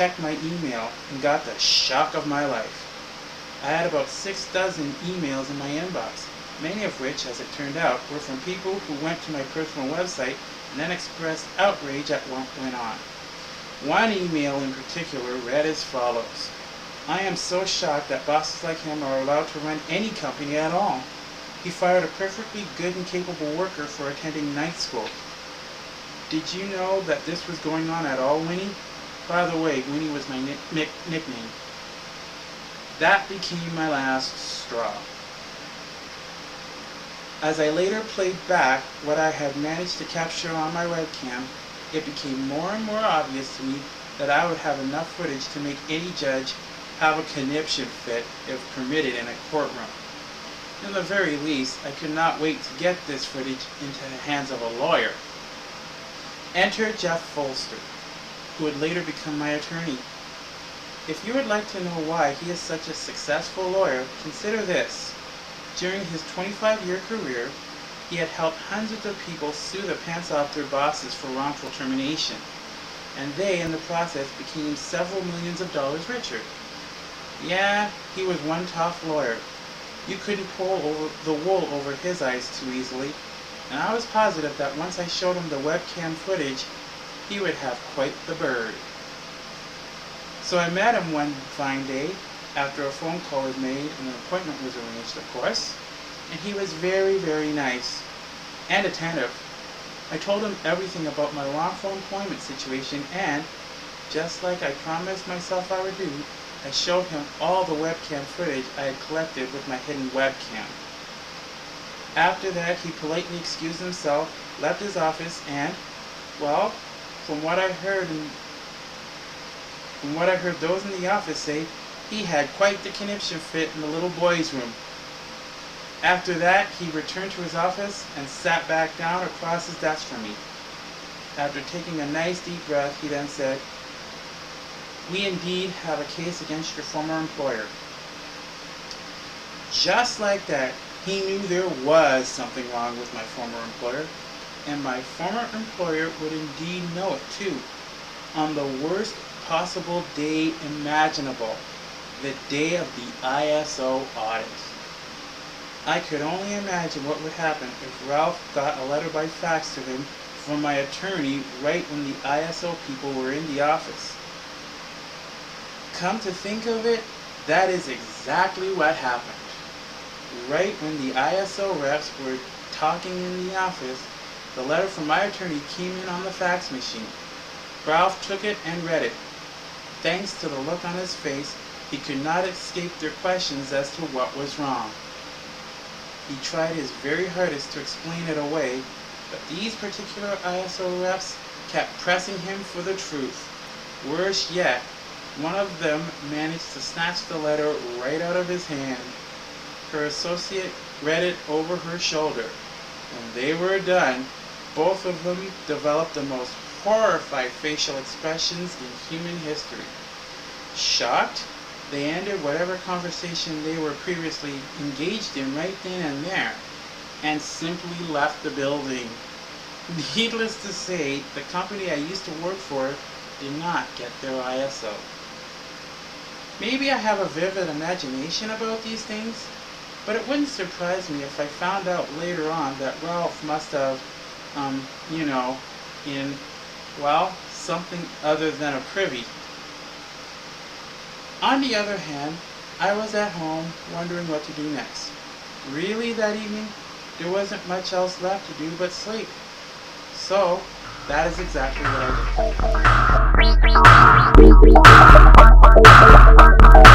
checked my email and got the shock of my life. I had about 6 dozen emails in my inbox, many of which, as it turned out, were from people who went to my personal website and then expressed outrage at what went on. One email in particular read as follows: "I am so shocked that bosses like him are allowed to run any company at all. He fired a perfectly good and capable worker for attending night school. Did you know that this was going on at all, Winnie?" By the way, Winnie was my nickname. That became my last straw. As I later played back what I had managed to capture on my webcam, it became more and more obvious to me that I would have enough footage to make any judge have a conniption fit if permitted in a courtroom. In the very least, I could not wait to get this footage into the hands of a lawyer. Enter Jeff Folster, who would later become my attorney. If you would like to know why he is such a successful lawyer, consider this. During his 25-year career, he had helped hundreds of people sue the pants off their bosses for wrongful termination, and they, in the process, became several millions of dollars richer. Yeah, he was one tough lawyer. You couldn't pull the wool over his eyes too easily, and I was positive that once I showed him the webcam footage, he would have quite the bird. So I met him one fine day, after a phone call was made and an appointment was arranged, of course, and he was very, very nice and attentive. I told him everything about my wrongful employment situation, and, just like I promised myself I would do, I showed him all the webcam footage I had collected with my hidden webcam. After that, he politely excused himself, left his office, and, well, from what I heard those in the office say, he had quite the conniption fit in the little boy's room. After that, he returned to his office and sat back down across his desk from me. After taking a nice deep breath, he then said, "We indeed have a case against your former employer." Just like that, he knew there was something wrong with my former employer, and my former employer would indeed know it too, on the worst possible day imaginable, the day of the ISO audit. I could only imagine what would happen if Ralph got a letter by fax to him from my attorney right when the ISO people were in the office. Come to think of it, that is exactly what happened. Right when the ISO reps were talking in the office, the letter from my attorney came in on the fax machine. Ralph took it and read it. Thanks to the look on his face, he could not escape their questions as to what was wrong. He tried his very hardest to explain it away, but these particular ISO reps kept pressing him for the truth. Worse yet, one of them managed to snatch the letter right out of his hand. Her associate read it over her shoulder. When they were done, both of them developed the most horrified facial expressions in human history. Shocked, they ended whatever conversation they were previously engaged in right then and there, and simply left the building. Needless to say, the company I used to work for did not get their ISO. Maybe I have a vivid imagination about these things, but it wouldn't surprise me if I found out later on that Ralph must have, something other than a privy. On the other hand, I was at home wondering what to do next. Really, that evening, there wasn't much else left to do but sleep. So, that is exactly what I did.